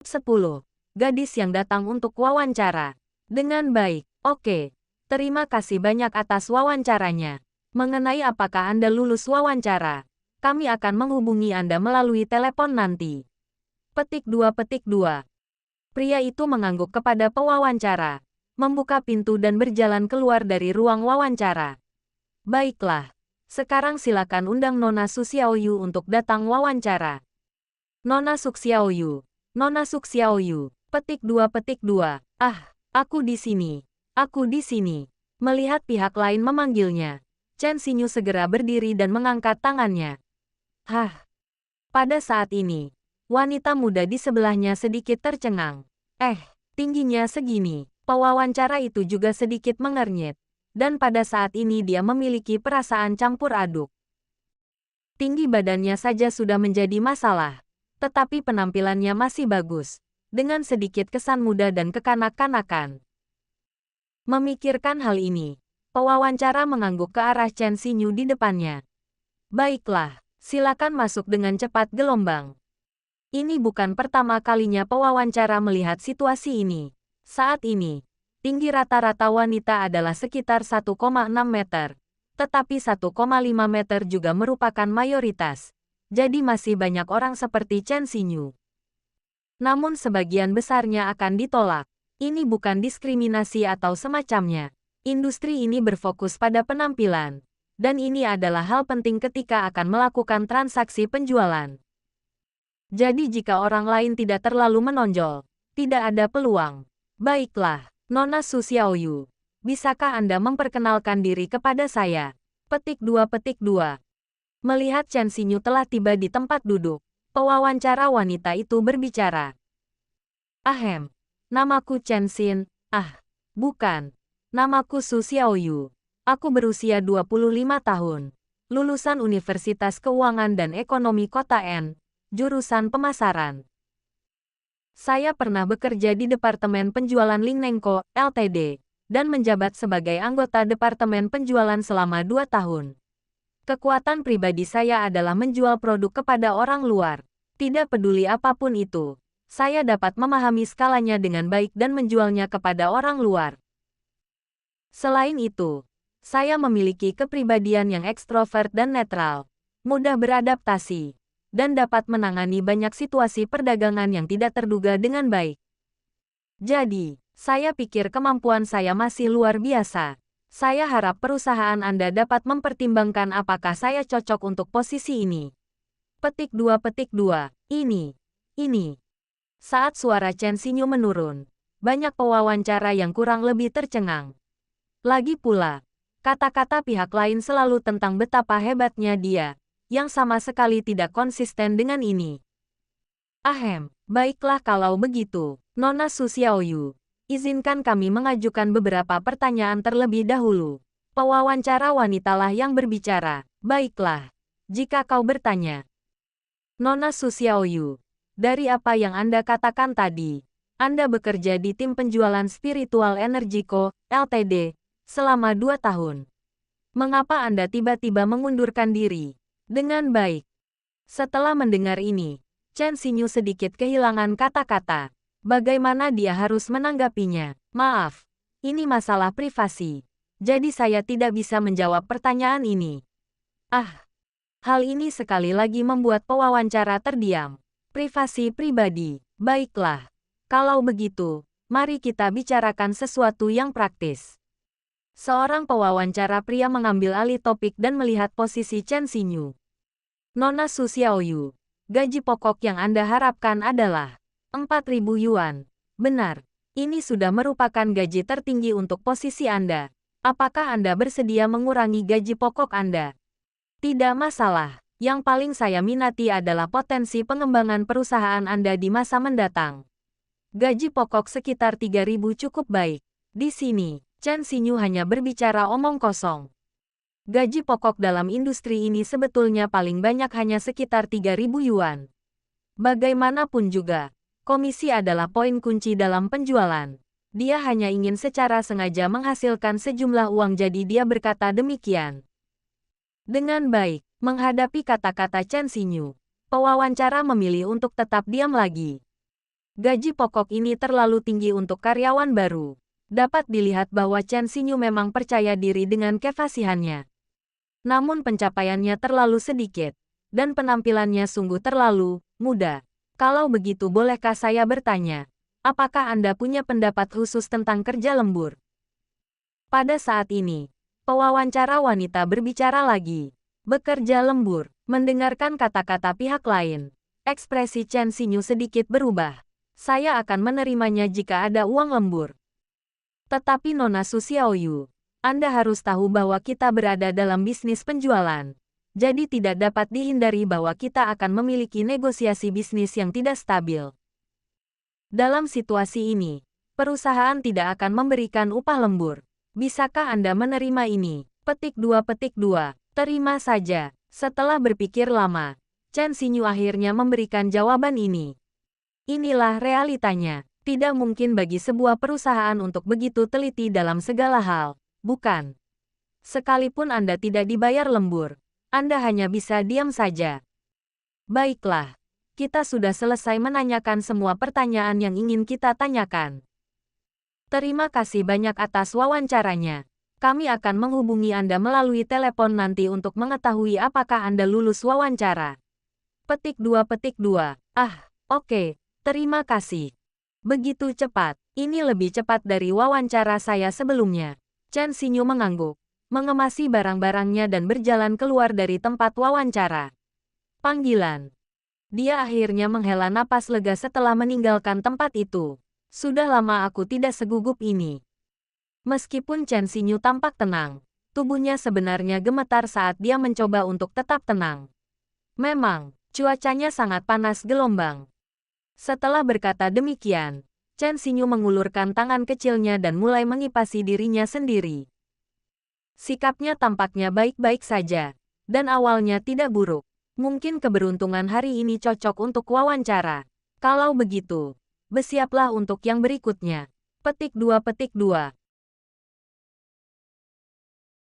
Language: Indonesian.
10. Gadis yang datang untuk wawancara. Dengan baik, oke. Terima kasih banyak atas wawancaranya. Mengenai apakah Anda lulus wawancara, kami akan menghubungi Anda melalui telepon nanti. Petik 2. Pria itu mengangguk kepada pewawancara, membuka pintu dan berjalan keluar dari ruang wawancara. Baiklah, sekarang silakan undang Nona Su Xiaoyu untuk datang wawancara. Nona Su Xiaoyu. Nona Su Xiaoyu. Petik 2. Ah, aku di sini. Aku di sini. Melihat pihak lain memanggilnya, Chen Xinyu segera berdiri dan mengangkat tangannya. Hah. Pada saat ini, wanita muda di sebelahnya sedikit tercengang. Tingginya segini. Pewawancara itu juga sedikit mengernyit. Dan pada saat ini dia memiliki perasaan campur aduk. Tinggi badannya saja sudah menjadi masalah. Tetapi penampilannya masih bagus. Dengan sedikit kesan muda dan kekanak-kanakan. Memikirkan hal ini, pewawancara mengangguk ke arah Chen Xinyu di depannya. Baiklah, silakan masuk dengan cepat gelombang. Ini bukan pertama kalinya pewawancara melihat situasi ini. Saat ini, tinggi rata-rata wanita adalah sekitar 1,6 meter. Tetapi 1,5 meter juga merupakan mayoritas. Jadi masih banyak orang seperti Chen Xinyu. Namun sebagian besarnya akan ditolak. Ini bukan diskriminasi atau semacamnya. Industri ini berfokus pada penampilan. Dan ini adalah hal penting ketika akan melakukan transaksi penjualan. Jadi jika orang lain tidak terlalu menonjol, tidak ada peluang. Baiklah, Nona Su Xiaoyu. Bisakah Anda memperkenalkan diri kepada saya? Petik 2. Melihat Chen Xinyu telah tiba di tempat duduk, pewawancara wanita itu berbicara. Ahem, namaku Chen Xin. Bukan. Namaku Su Xiaoyu. Aku berusia 25 tahun. Lulusan Universitas Keuangan dan Ekonomi Kota N, jurusan pemasaran. Saya pernah bekerja di Departemen Penjualan Lingnengko, Ltd, dan menjabat sebagai anggota Departemen Penjualan selama 2 tahun. Kekuatan pribadi saya adalah menjual produk kepada orang luar. Tidak peduli apapun itu, saya dapat memahami skalanya dengan baik dan menjualnya kepada orang luar. Selain itu, saya memiliki kepribadian yang ekstrovert dan netral, mudah beradaptasi, dan dapat menangani banyak situasi perdagangan yang tidak terduga dengan baik. Jadi, saya pikir kemampuan saya masih luar biasa. Saya harap perusahaan Anda dapat mempertimbangkan apakah saya cocok untuk posisi ini. Petik 2. Ini. Saat suara Chen Xinyu menurun, banyak pewawancara yang kurang lebih tercengang. Lagi pula, kata-kata pihak lain selalu tentang betapa hebatnya dia, yang sama sekali tidak konsisten dengan ini. Baiklah kalau begitu, Nona Su Xiaoyu. Izinkan kami mengajukan beberapa pertanyaan terlebih dahulu. Pewawancara wanitalah yang berbicara. Baiklah, jika kau bertanya. Nona Su Xiaoyu, dari apa yang Anda katakan tadi, Anda bekerja di tim penjualan spiritual Energico, Ltd, selama 2 tahun. Mengapa Anda tiba-tiba mengundurkan diri? Dengan baik. Setelah mendengar ini, Chen Xinyu sedikit kehilangan kata-kata. Bagaimana dia harus menanggapinya? Maaf, ini masalah privasi. Jadi saya tidak bisa menjawab pertanyaan ini. Hal ini sekali lagi membuat pewawancara terdiam. Privasi pribadi. Baiklah. Kalau begitu, mari kita bicarakan sesuatu yang praktis. Seorang pewawancara pria mengambil alih topik dan melihat posisi Chen Xinyu. Nona Su Xiaoyu, gaji pokok yang Anda harapkan adalah 4.000 yuan. Benar, ini sudah merupakan gaji tertinggi untuk posisi Anda. Apakah Anda bersedia mengurangi gaji pokok Anda? Tidak masalah. Yang paling saya minati adalah potensi pengembangan perusahaan Anda di masa mendatang. Gaji pokok sekitar 3.000 cukup baik. Di sini, Chen Xinyu hanya berbicara omong kosong. Gaji pokok dalam industri ini sebetulnya paling banyak hanya sekitar 3.000 yuan. Bagaimanapun juga, komisi adalah poin kunci dalam penjualan. Dia hanya ingin secara sengaja menghasilkan sejumlah uang, jadi dia berkata demikian. Dengan baik, menghadapi kata-kata Chen Xinyu, pewawancara memilih untuk tetap diam lagi. Gaji pokok ini terlalu tinggi untuk karyawan baru. Dapat dilihat bahwa Chen Xinyu memang percaya diri dengan kefasihannya. Namun pencapaiannya terlalu sedikit, dan penampilannya sungguh terlalu muda. Kalau begitu bolehkah saya bertanya, apakah Anda punya pendapat khusus tentang kerja lembur? Pada saat ini, pewawancara wanita berbicara lagi. Bekerja lembur, mendengarkan kata-kata pihak lain. Ekspresi Chen Xinyu sedikit berubah. Saya akan menerimanya jika ada uang lembur. Tetapi Nona Su Xiaoyu, Anda harus tahu bahwa kita berada dalam bisnis penjualan. Jadi tidak dapat dihindari bahwa kita akan memiliki negosiasi bisnis yang tidak stabil. Dalam situasi ini, perusahaan tidak akan memberikan upah lembur. Bisakah Anda menerima ini? Petik 2. Terima saja. Setelah berpikir lama, Chen Xinyu akhirnya memberikan jawaban ini. Inilah realitanya. Tidak mungkin bagi sebuah perusahaan untuk begitu teliti dalam segala hal, bukan? Sekalipun Anda tidak dibayar lembur, Anda hanya bisa diam saja. Baiklah, kita sudah selesai menanyakan semua pertanyaan yang ingin kita tanyakan. Terima kasih banyak atas wawancaranya. Kami akan menghubungi Anda melalui telepon nanti untuk mengetahui apakah Anda lulus wawancara. Petik 2. Oke, terima kasih. Begitu cepat, ini lebih cepat dari wawancara saya sebelumnya. Chen Xinyu mengangguk, mengemasi barang-barangnya dan berjalan keluar dari tempat wawancara. Panggilan. Dia akhirnya menghela napas lega setelah meninggalkan tempat itu. Sudah lama aku tidak segugup ini. Meskipun Chen Xinyu tampak tenang, tubuhnya sebenarnya gemetar saat dia mencoba untuk tetap tenang. Memang, cuacanya sangat panas gelombang. Setelah berkata demikian, Chen Xinyu mengulurkan tangan kecilnya dan mulai mengipasi dirinya sendiri. Sikapnya tampaknya baik-baik saja, dan awalnya tidak buruk. Mungkin keberuntungan hari ini cocok untuk wawancara. Kalau begitu, bersiaplah untuk yang berikutnya. Petik 2.